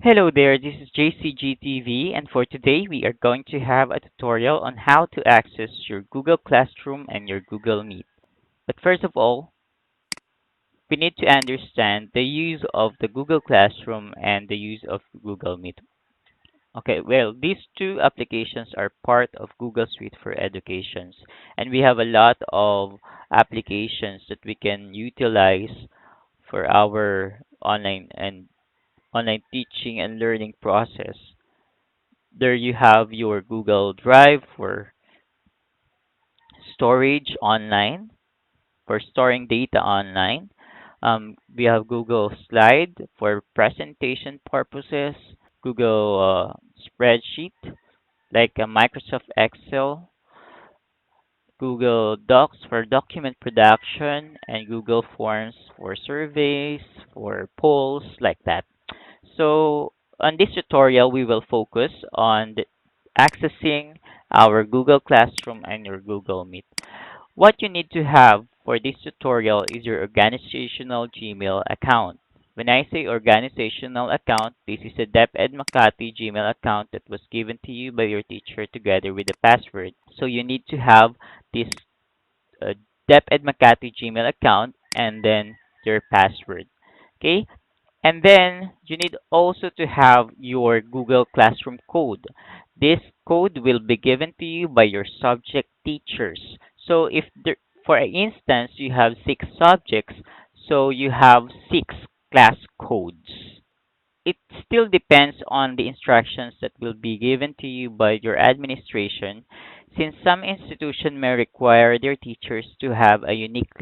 Hello there, this is JCGTV, and for today we are going to have a tutorial on how to access your Google Classroom and your Google Meet. But first of all, we need to understand the use of the Google Classroom and the use of Google Meet. Okay, well, these two applications are part of Google Suite for Educations, and we have a lot of applications that we can utilize for our online teaching and learning process. There you have your Google Drive for storage online, for storing data online. We have Google Slide for presentation purposes, Google Spreadsheet like Microsoft Excel, Google Docs for document production, and Google Forms for surveys, for polls, like that. So on this tutorial, we will focus on accessing our Google Classroom and your Google Meet. What you need to have for this tutorial is your organizational Gmail account. When I say organizational account, this is a Deped Makati Gmail account that was given to you by your teacher together with the password. So you need to have this uh, Deped Makati Gmail account and then your password. Okay, and then you need also to have your Google Classroom code. This code will be given to you by your subject teachers. So if there, for instance, you have 6 subjects, so you have 6 class codes. It still depends on the instructions that will be given to you by your administration, since some institution may require their teachers to have a unique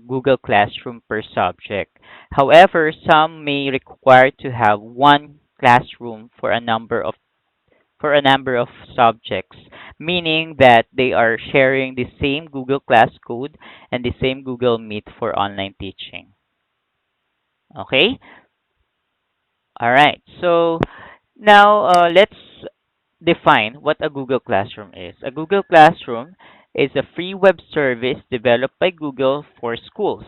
Google Classroom per subject. However, some may require to have one classroom for a number of subjects, meaning that they are sharing the same Google Class code and the same Google Meet for online teaching. Okay? All right. So now let's define what a Google Classroom is. A Google Classroom is a free web service developed by Google for schools,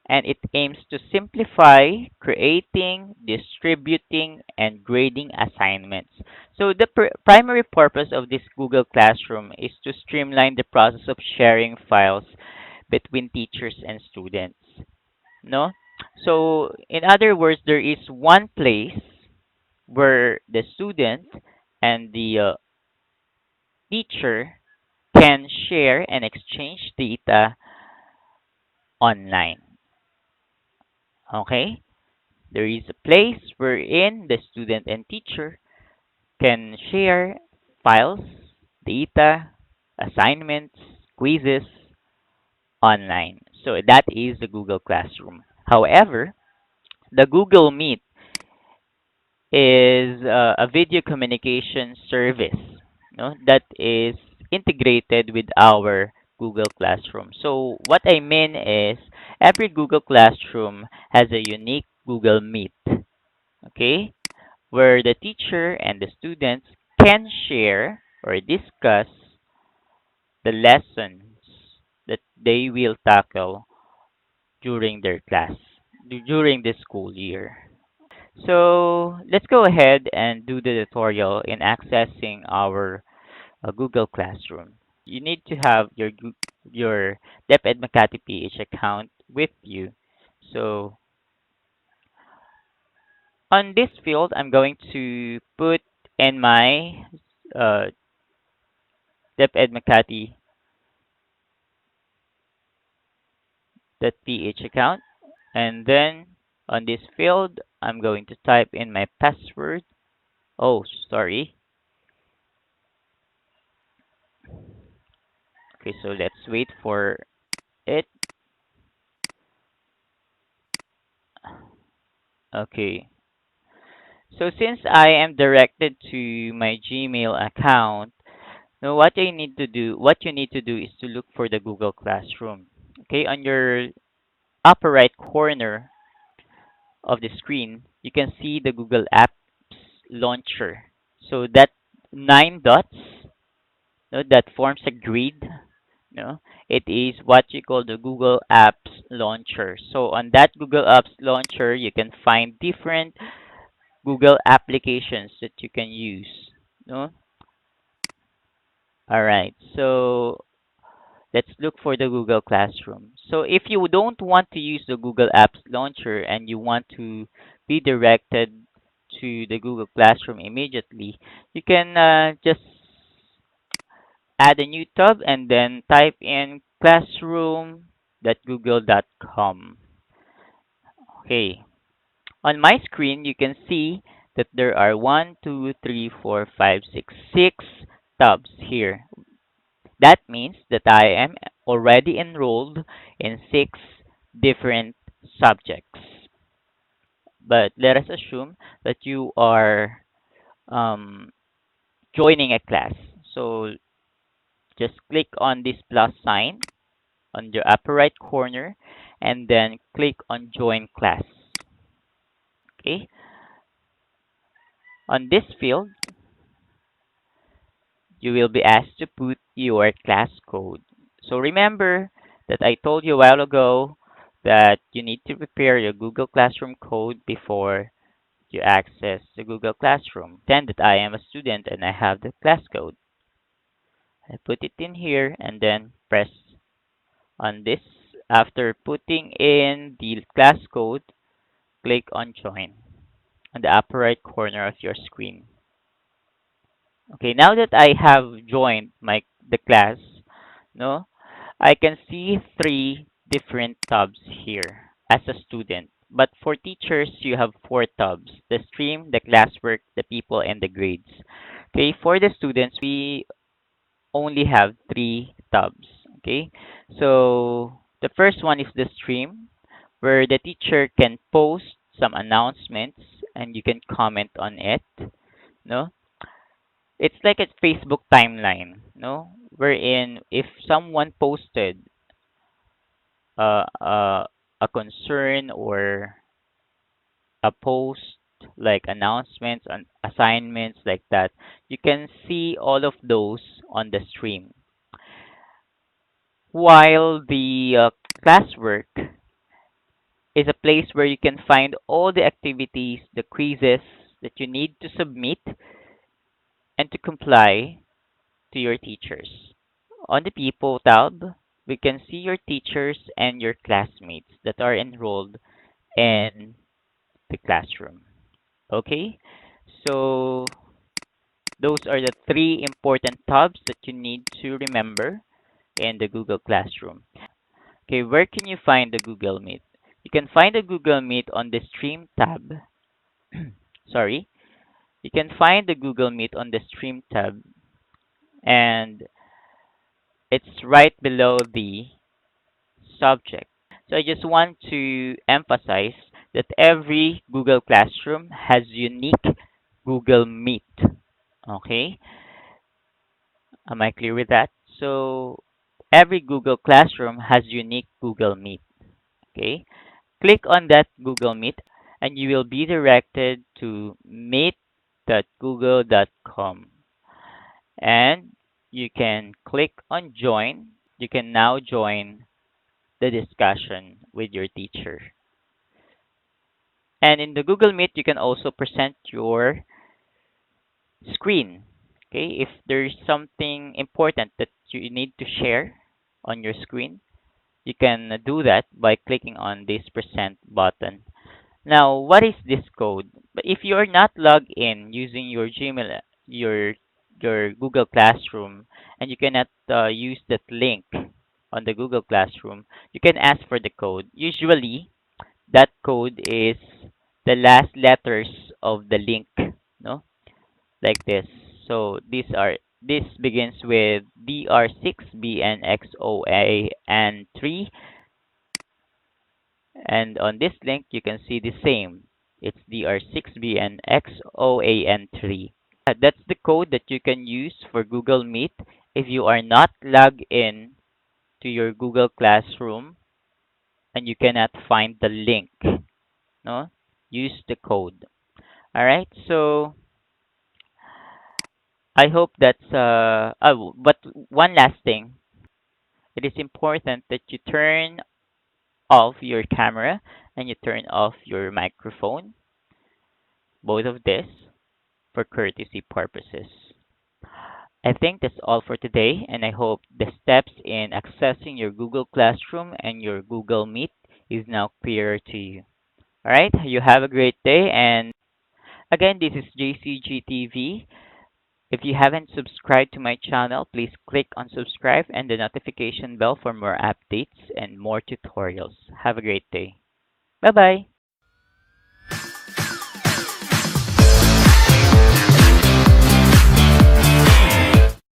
and it aims to simplify creating, distributing, and grading assignments. So the primary purpose of this Google Classroom is to streamline the process of sharing files between teachers and students. No? So in other words, there is one place where the student and the teacher can share and exchange data online. Okay? There is a place wherein the student and teacher can share files, data, assignments, quizzes online. So that is the Google Classroom. However, the Google Meet is a video communication service, that is integrated with our Google Classroom. So what I mean is every Google Classroom has a unique Google Meet, okay, where the teacher and the students can share or discuss the lessons that they will tackle during their class, during the school year. So let's go ahead and do the tutorial in accessing our Google Classroom. You need to have your Deped Makati PH account with you. So on this field, I'm going to put in my uh, Deped Makati .ph account, and then on this field, I'm going to type in my password. Oh, sorry. Okay, so let's wait for it. Okay. So since I am directed to my Gmail account, now what you need to do is to look for the Google Classroom. Okay, on your upper right corner of the screen, you can see the Google Apps launcher. So that 9 dots, that forms a grid, it is what you call the Google Apps launcher. So on that Google Apps launcher, you can find different Google applications that you can use. No? All right. So let's look for the Google Classroom. So if you don't want to use the Google Apps Launcher and you want to be directed to the Google Classroom immediately, you can just add a new tab and then type in classroom.google.com. Okay. On my screen, you can see that there are 6 tabs here. That means that I am already enrolled in 6 different subjects. But let us assume that you are um, joining a class. So just click on this plus sign on the upper right corner and then click on join class. Okay. On this field, you will be asked to put your class code. So remember that I told you a while ago that you need to prepare your Google Classroom code before you access the Google Classroom. Pretend that I am a student and I have the class code. I put it in here and then press on this. After putting in the class code, click on join on the upper right corner of your screen. Okay, now that I have joined the class, no, I can see 3 different tabs here as a student. But for teachers, you have 4 tabs: the stream, the classwork, the people, and the grades. Okay, for the students, we only have 3 tabs. Okay, so the first one is the stream, where the teacher can post some announcements and you can comment on it. No, it's like a Facebook timeline. No, wherein if someone posted uh, uh, a concern or a post like announcements and assignments like that, you can see all of those on the stream. While the classwork is a place where you can find all the activities, the quizzes that you need to submit and to comply to your teachers. On the People tab, we can see your teachers and your classmates that are enrolled in the classroom. Okay, so those are the 3 important tabs that you need to remember in the Google Classroom. Okay, where can you find the Google Meet? You can find the Google Meet on the Stream tab. Sorry, you can find the Google Meet on the Stream tab, and it's right below the subject. So I just want to emphasize that every Google Classroom has unique Google Meet. Okay, am I clear with that? So every Google Classroom has unique Google Meet. Okay, click on that Google Meet and you will be directed to meet.google.com and you can click on join. You can now join the discussion with your teacher. And in the Google Meet, you can also present your screen. Okay, if there's something important that you need to share on your screen, you can do that by clicking on this present button. Now, what is this code? But if you are not logged in using your Gmail, your Google Classroom, and you cannot use that link on the Google Classroom, you can ask for the code. Usually, that code is the last letters of the link, no? Like this. So this begins with DR6BNXOAN3, and on this link you can see the same. It's DR6BNXOAN3. That's the code that you can use for Google Meet if you are not logged in to your Google Classroom and you cannot find the link. No, use the code. All right. So I hope that's oh, but one last thing. It is important that you turn off your camera and you turn off your microphone. both of this for courtesy purposes. I think that's all for today, and I hope the steps in accessing your Google Classroom and your Google Meet is now clearer to you. All right, you have a great day, and again, this is JCGTV. If you haven't subscribed to my channel, please click on subscribe and the notification bell for more updates and more tutorials. Have a great day. Bye bye.